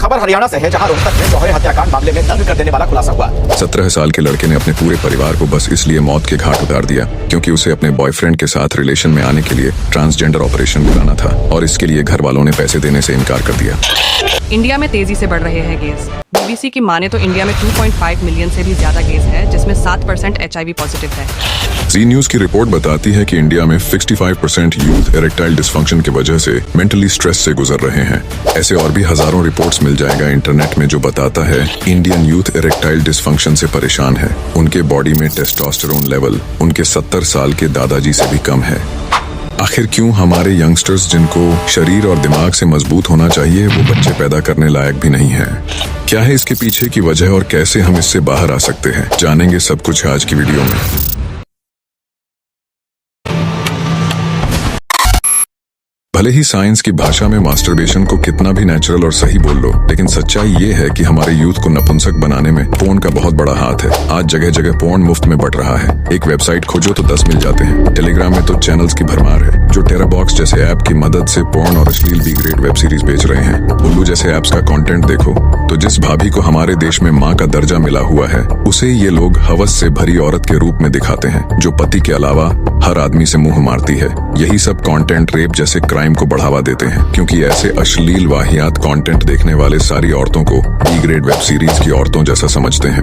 खबर हरियाणा से है, जहां रोहतक में जौहरी हत्याकांड मामले में दंग कर देने वाला खुलासा हुआ। 17 साल के लड़के ने अपने पूरे परिवार को बस इसलिए मौत के घाट उतार दिया क्योंकि उसे अपने बॉयफ्रेंड के साथ रिलेशन में आने के लिए ट्रांसजेंडर ऑपरेशन कराना था और इसके लिए घर वालों ने पैसे देने से इनकार कर दिया। इंडिया में तेजी से बढ़ रहे हैं केस। बीबीसी की माने तो इंडिया में 2.5 मिलियन से भी ज्यादा केस है, जिसमें 7% HIV पॉजिटिव है। जी न्यूज की रिपोर्ट बताती है कि इंडिया में 65% यूथ इरेक्टाइल डिस्फंक्शन की वजह से मेंटली स्ट्रेस से गुजर रहे हैं। ऐसे और भी हजारों रिपोर्ट्स मिल जाएगा इंटरनेट में जो बताता है इंडियन यूथ इरेक्टाइल डिस्फंक्शन से परेशान है। उनके बॉडी में टेस्टोस्टेरोन लेवल उनके 70 साल के दादाजी से भी कम है। आखिर क्यों हमारे यंगस्टर्स जिनको शरीर और दिमाग से मजबूत होना चाहिए वो बच्चे पैदा करने लायक भी नहीं है? क्या है इसके पीछे की वजह और कैसे हम इससे बाहर आ सकते हैं, जानेंगे सब कुछ आज की वीडियो में। भले ही साइंस की भाषा में मास्टरबेशन को कितना भी नेचुरल और सही बोल लो, लेकिन सच्चाई ये है कि हमारे यूथ को नपुंसक बनाने में पोर्न का बहुत बड़ा हाथ है। आज जगह जगह पोर्न मुफ्त में बट रहा है। एक वेबसाइट खोजो तो 10 मिल जाते हैं। टेलीग्राम में तो चैनल्स की भरमार है जो टेराबॉक्स जैसे ऐप की मदद से पोर्न और अश्लील बी ग्रेड वेब सीरीज बेच रहे हैं। उल्लू जैसे ऐप्स का कंटेंट देखो तो जिस भाभी को हमारे देश में माँ का दर्जा मिला हुआ है उसे ये लोग हवस से भरी औरत के रूप में दिखाते हैं, जो पति के अलावा हर आदमी से मुंह मारती है। यही सब कंटेंट रेप जैसे क्राइम को बढ़ावा देते हैं, क्योंकि ऐसे अश्लील वाहियात कंटेंट देखने वाले सारी औरतों को बी ग्रेड वेब सीरीज की औरतों जैसा समझते हैं।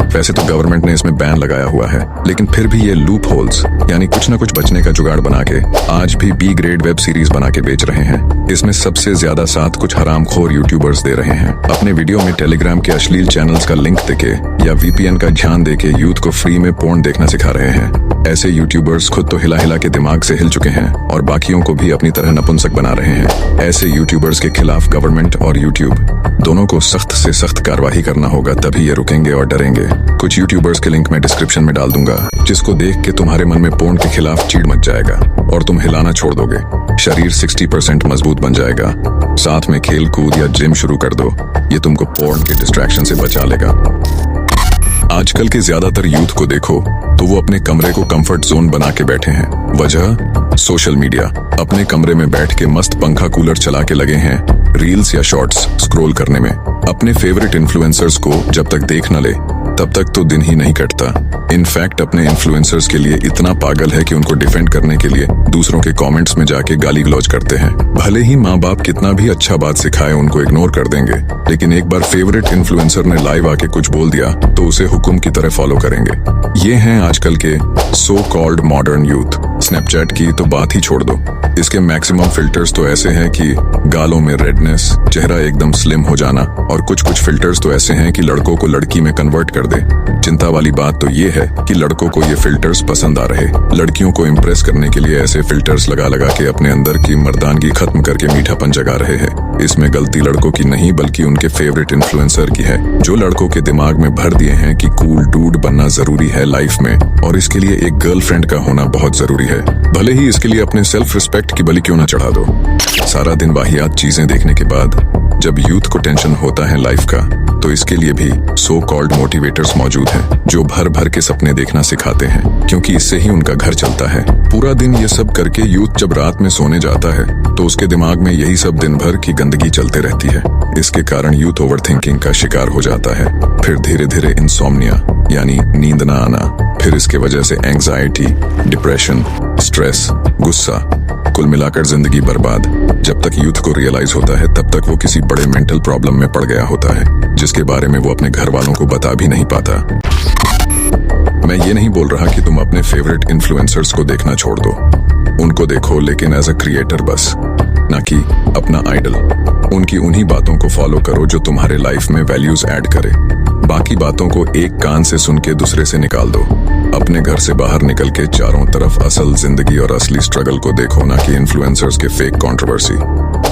वैसे तो गवर्नमेंट ने इसमें बैन लगाया हुआ है, लेकिन फिर भी ये लूप होल्स यानी कुछ न कुछ बचने का जुगाड़ बना के आज भी बी ग्रेड वेब सीरीज बना के बेच रहे हैं। इसमें सबसे ज्यादा साथ कुछ हरामखोर यूट्यूबर्स दे रहे हैं। अपने वीडियो में टेलीग्राम के अश्लील चैनल्स का लिंक देके या VPN का ध्यान देके यूथ को फ्री में पोर्न देखना सिखा रहे हैं। ऐसे यूट्यूबर्स खुद तो हिला हिला के दिमाग से हिल चुके हैं और बाकियों को भी अपनी तरह नपुंसक बना रहे हैं। ऐसे यूट्यूबर्स के खिलाफ गवर्नमेंट और यूट्यूब दोनों को सख्त से सख्त कार्रवाई करना होगा, तभी ये रुकेंगे और डरेंगे। कुछ यूट्यूबर्स के लिंक मैं डिस्क्रिप्शन में डाल दूंगा, जिसको देख के तुम्हारे मन में पोर्न के खिलाफ चीड़ मच जाएगा और तुम हिलाना छोड़ दोगे। शरीर 60% मजबूत बन जाएगा। साथ में खेल कूद या जिम शुरू कर दो, ये तुमको पोर्न के डिस्ट्रैक्शन से बचा लेगा। आजकल के ज्यादातर यूथ को देखो तो वो अपने कमरे को कंफर्ट जोन बना के बैठे हैं। वजह सोशल मीडिया। अपने कमरे में बैठ के मस्त पंखा कूलर चला के लगे हैं रील्स या शॉर्ट्स स्क्रॉल करने में। अपने फेवरेट इन्फ्लुएंसर्स को जब तक देख न ले तब तक तो दिन ही नहीं कटता। इनफैक्ट अपने इन्फ्लुएंसर्स के लिए इतना पागल है कि उनको डिफेंड करने के लिए दूसरों के कमेंट्स में जाके गाली गलौज करते हैं। भले ही माँ बाप कितना भी अच्छा बात सिखाए उनको इग्नोर कर देंगे, लेकिन एक बार फेवरेट इन्फ्लुएंसर ने लाइव आके कुछ बोल दिया तो उसे हुक्म की तरह फॉलो करेंगे। ये हैं आजकल के so called modern youth. Snapchat की तो बात ही छोड़ दो, इसके मैक्सिमम फिल्टर्स तो ऐसे हैं कि गालों में रेडनेस, चेहरा एकदम स्लिम हो जाना, और कुछ फिल्टर्स तो ऐसे हैं कि लड़कों को लड़की में कन्वर्ट कर दे। चिंता वाली बात तो ये है कि लड़कों को ये फिल्टर्स पसंद आ रहे। लड़कियों को इम्प्रेस करने के लिए ऐसे फिल्टर्स लगा लगा के अपने अंदर की मर्दानगी खत्म करके मीठापन जगा रहे हैं। इसमें गलती लड़कों की नहीं बल्कि उनके फेवरेट इन्फ्लुएंसर की है, जो लड़कों के दिमाग में भर दिए हैं कि कूल डूड बनना जरूरी है लाइफ में और इसके लिए एक गर्लफ्रेंड का होना बहुत जरूरी है। भले ही इसके लिए अपने सेल्फ रिस्पेक्ट की बलि क्यों ना चढ़ा दो। सारा दिन वाहियात चीजें देखने के बाद जब यूथ को टेंशन होता है लाइफ का, तो इसके लिए भी सो कॉल्ड मोटिवेटर्स मौजूद हैं, जो भर भर के सपने देखना सिखाते हैं, क्योंकि इससे ही उनका घर चलता है। पूरा दिन ये सब करके यूथ जब रात में सोने जाता है तो उसके दिमाग में यही सब दिन भर की गंदगी चलते रहती है। इसके कारण यूथ ओवरथिंकिंग का शिकार हो जाता है, फिर धीरे धीरे इंसोम्निया यानी नींद ना आना, फिर इसके वजह से एंजाइटी, डिप्रेशन, स्ट्रेस, गुस्सा, कुल मिलाकर जिंदगी बर्बाद। जब तक यूथ को रियलाइज होता है तब तक वो किसी बड़े मेंटल प्रॉब्लम में पड़ गया होता है, जिसके बारे में वो अपने घर वालों को बता भी नहीं पाता। मैं ये नहीं बोल रहा कि तुम अपने फेवरेट इन्फ्लुएंसर्स को देखना छोड़ दो, उनको देखो लेकिन एज अ क्रिएटर बस, ना कि अपना आइडल। उनकी उन्हीं बातों को फॉलो करो जो तुम्हारे लाइफ में वैल्यूज ऐड करे। बाकी बातों को एक कान से सुन के दूसरे से निकाल दो। अपने घर से बाहर निकल के चारों तरफ असल जिंदगी और असली स्ट्रगल को देखो, ना कि इन्फ्लुएंसर्स के फेक कंट्रोवर्सी।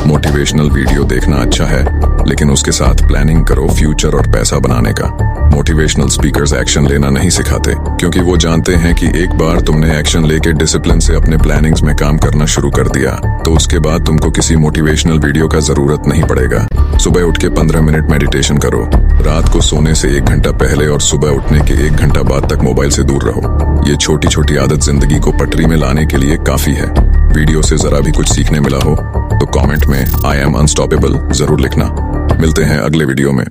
मोटिवेशनल वीडियो देखना अच्छा है, लेकिन उसके साथ प्लानिंग करो फ्यूचर और पैसा बनाने का। मोटिवेशनल स्पीकर्स एक्शन लेना नहीं सिखाते, क्योंकि वो जानते हैं कि एक बार तुमने एक्शन लेके डिसिप्लिन से अपने प्लानिंग्स में काम करना शुरू कर दिया तो उसके बाद तुमको किसी मोटिवेशनल वीडियो का जरूरत नहीं पड़ेगा। सुबह उठ के 15 मिनट मेडिटेशन करो, रात को सोने से 1 घंटा पहले और सुबह उठने के 1 घंटा बाद तक मोबाइल से दूर रहो। ये छोटी छोटी आदत जिंदगी को पटरी में लाने के लिए काफी है। वीडियो से जरा भी कुछ सीखने मिला हो तो तो कमेंट में आई एम अनस्टॉपेबल जरूर लिखना। मिलते हैं अगले वीडियो में।